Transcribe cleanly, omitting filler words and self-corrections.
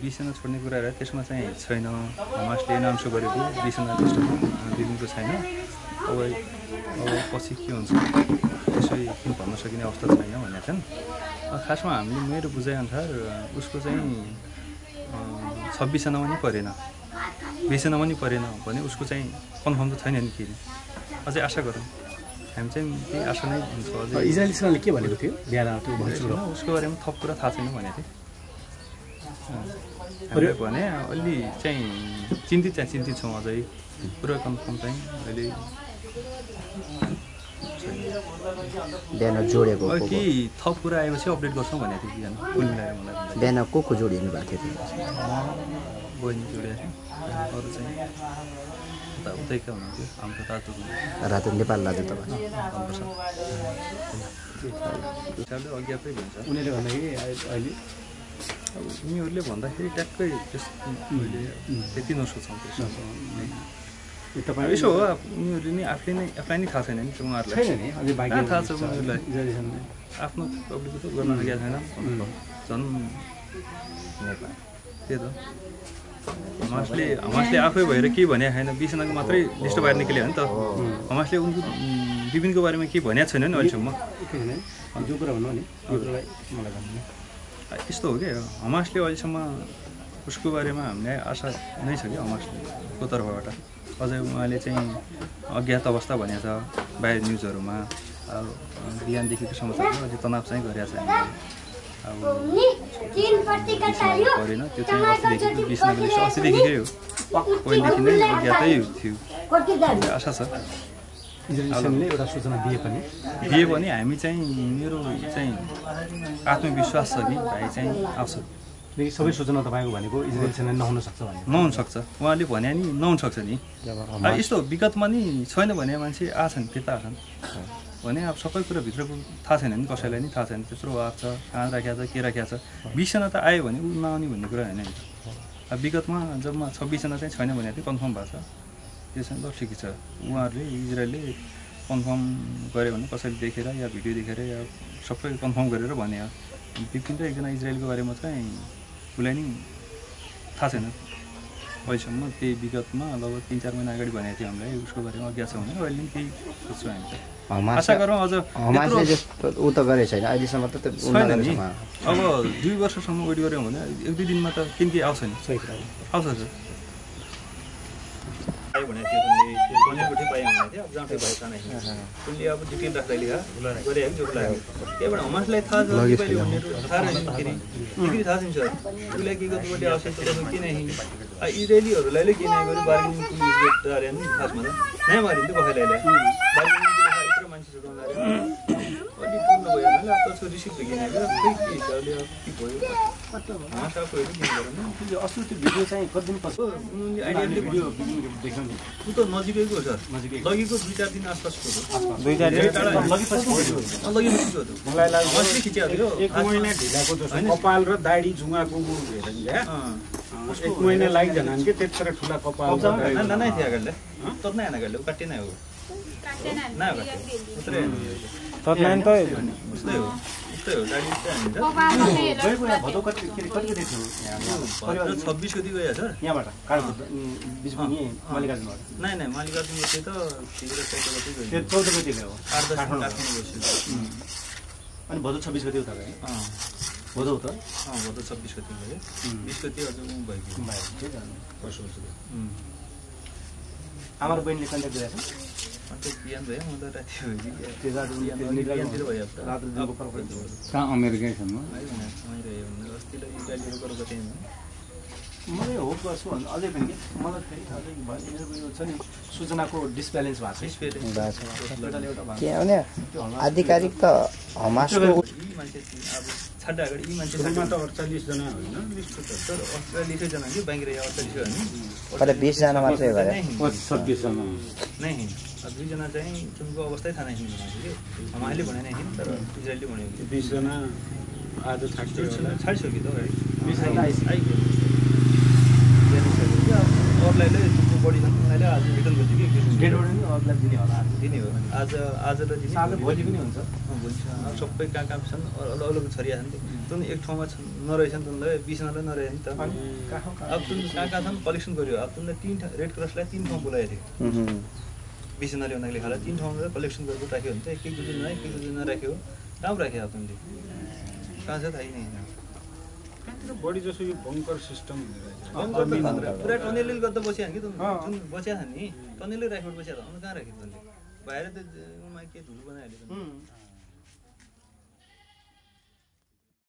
20 सेना छोड्ने कुराहरू त्यसमा चाहिँ छैन हमासले एनाउन्स गरेको 20 सेना लिस्टमा दिनुको छैन अब पछि के हुन्छ त्यसै किन भन्न सकिने अवस्था छैन भनेको छन् खासमा हामीले मेरो बुझाइ अनुसार उसको चाहिँ 26 सेनामा नि परेन 20 सेनामा नि परेन भने उसको चाहिँ कन्फर्म त छैन नि किन अझै आशा गरौँ हामी चाहिँ त्यही आशा नै हुन्छ अझै इजरायली सेनाले के भनेको थियो बिहान त्यो भन्छु उसको बारेमा थप कुरा थाहा छैन भनेको थियो भने अलि चाहिँ चिन्तित छौँ अझै पुरा कन्फर्म चाहिँ अहिले बिहान जोडेको कि थप कुरा आएपछि अपडेट गर्छौँ भनेको थियो बिहान कुल मिलाएर मलाई बिहान को जोडिनु भएको थियो बहिनी जोडिएको थियो अरू चाहिँ उतैका हुनुहुन्थ्यो हाम्रो रातो नेपाल राजु तपाईँ अज्ञातै भन्छ उनीहरूले भन्दाखेरि अहिले उनीहरूले भन्दाखेरि ट्याक्कै त्यति नसोचौँ तपाईँ यसो हो उनीहरूले नि आफूलाई नै थाहा छैन नि उहाँहरूलाई थाहा छ उनीहरूलाई आफ्नो पब्लिक त गर्न सकेको छैन झन् नेपाल त्यही त हमासले आफै भएर के भनेको छैन 20 सेनाको मात्रै लिस्ट बाहिर निक्ल्यो हो नि त हमासले उनको विभिन्नको बारेमा केही भनेको छैन नि अहिलेसम्म जो कुरा भन्नु नि मलाई भन्नु यस्तो हो क्या हमासले अहिलेसम्म उसको बारेमा हामीलाई आशा नै छ कि हमासको तर्फबाट अझै उहाँले चाहिँ अज्ञात अवस्था भनेको छ बाहिर न्युजहरूमा अब बिहानदेखिको समाचारमा अझै तनाव चाहिँ गरिरहेको छ परेन त्यो चाहिँ अस्तिदेखिकै हो पहिलेदेखि नै अज्ञातै थियो आशा छ इजरायलीले एउटा सूचना दिए पनि हामी चाहिँ मेरो चाहिँ आत्मविश्वास छ कि भाइ चाहिँ आउँछ सबै सूचना तपाईँको भनेको इजरायल सेना नहुन सक्छ भने नहुन सक्छ उहाँले भने नि नहुन सक्छ नि यस्तो विगतमा नि छैन भने मान्छे आछन् फिर्ता आछन् भने अब सबै कुरा भित्रको थाहा छैन नि कसैलाई नि थाहा छैन त्यत्रो आएको छ कहाँ राखेको छ के राखेको छ 20 सेना त आयो भने ऊ नआउने भन्ने कुरा होइन नि अब विगतमा जबमा 26 सेना चाहिँ छैन भने चाहिँ कन्फर्म भएको छ त्यसमा त ठिकै छ उहाँहरूले इजरायलले कन्फर्म गर्यो भने कसैले देखेर या भिडियो देखेर या सबै कन्फर्म गरेर भने विपिन र एकजना इजरायलको बारेमा चाहिँ उसलाई नि थाहा छैन अहिलेसम्म त्यही विगतमा लगभग 3-4 महिना अगाडि भनेको थियो हामीलाई उसको बारेमा अज्ञात छ भने अहिले पनि केही सोच्छौँ हामी त आशा गरौँ अझ हमासले जस्तो उ त गरेको छैन अहिलेसम्म त छैन नि अब 2 वर्षसम्म वेट गऱ्यौँ भने 1-2 दिनमा त केही आउँछ नि सही कुरा आउँछ सर भनेको थियो उनले बनेको पाएँ भनेको थियो अब जाँदै भएको छैन उनले अब डिटेल राख्दै लेखा गरे जो लाग्यो त्यहीबाट हमासलाई थाहा छ कि पहिले उनीहरू थाहा रहेन फेरि थाहा छैन सर उसलाई के गर्नुपर्ने आवश्यकता किन इजरायलीहरूलाई किन गर्यो बार्गेनिङ पुलिस नि खासमा त नै मारिन्छ कसैलाई बार्गेनिङ यत्रो मान्छे छुटाउनु अलि पूर्ण भयो भने अब त रिसिभ किनेको खै के हिसाबले के भयो हमास आफूहरू किन गरेन अस्ति त्यो भिडियो चाहिँ कति दिन पछि आइडियाले भिडियो देख्नु नि ऊ त नजिकैको हो सर लगेको 2-4 दिन आसपासको हो 2-4 दिन लगेपछि मलाई लाग्यो हमासले खिचेको थियो 1 महिना ढिलाको जस्तो कपाल र दाढी जुङ्गाको हेर नि 1 महिना लागिजन के त्यत्रो ठुला कपाल नै थियो अगाडि तर नै आना गले काट्टे नै हो ना उतरे तत्लाइन त उस्तै हो दाढी गएको यहाँ भदौ कति थियो यहाँ 26 गति गयो सर यहाँबाट काठमाडौँ बिचमा नि मल्लिकार्जुनबाट नै मल्लिकार्जुन गते त 14 गति गयो 8-10 काठमाडौँ बस्यो अनि भदौ 26 गति उता गयो भदौ त भदौ 26 गति गयो 20 गति अझ भयो हाम्रो बहिनीले कन्ट्याक्ट गरेको छ बिहान भयो म त राति कहाँ अमेरिकैसम्म अस्तिलाई इटालीहरू गरेको थिएँ मलाई होप गर्छु अझै पनि के मलाई फेरि यो छ नि सूचनाको डिसब्यालेन्स भएको छ किनभने आधिकारिक त हमासको छाड्दा अगाडि यी मान्छे 48 जना होइन 48 जना कि बाँकी रह्यो 48 हो नि पहिला 20 जना मात्रै भयो 26 जना नै 2 जना चाहिँ तुमको अवस्थै थाहा नै छैन कि हमाले भने नै तर इजरायलले भन्यो 20 जना आज छाडिसक्यो त 20 जना आइगयो अरूलाई बढी उनीहरूले आज रिटर्न गर्छु कि डेढ बढी अरूलाई दिने होला दिने हो आज र दिने भोलि पनि हुन्छ भोलि सबै कहाँ छन् अलग अलग छरिया छन् त्यो तुन एक ठाउँमा नरहेछन् तुनलाई 20 जनाले नरहे नि त अब तुन कहाँ छन् कलेक्सन गर्यो अब तुनले 3 रेड क्रसलाई 3 ठाउँ बोलाएको थियो 20 जनाले उनीहरूले खाला 3 ठाउँमा कलेक्सन गरेर राख्यो भने चाहिँ एक दुई नराख्यो राम्रो राख्यो अब तुनले कहाँ छ थाहै नै बढी जसो यो बङ्कर सिस्टम पुरा टनेलले गर्दा बसिया नि जुन बसिया छ नि टनेलले राखेर बसिया त कहाँ राख्यो तुनले बाहिर त के धुलो बनाइहाल्यो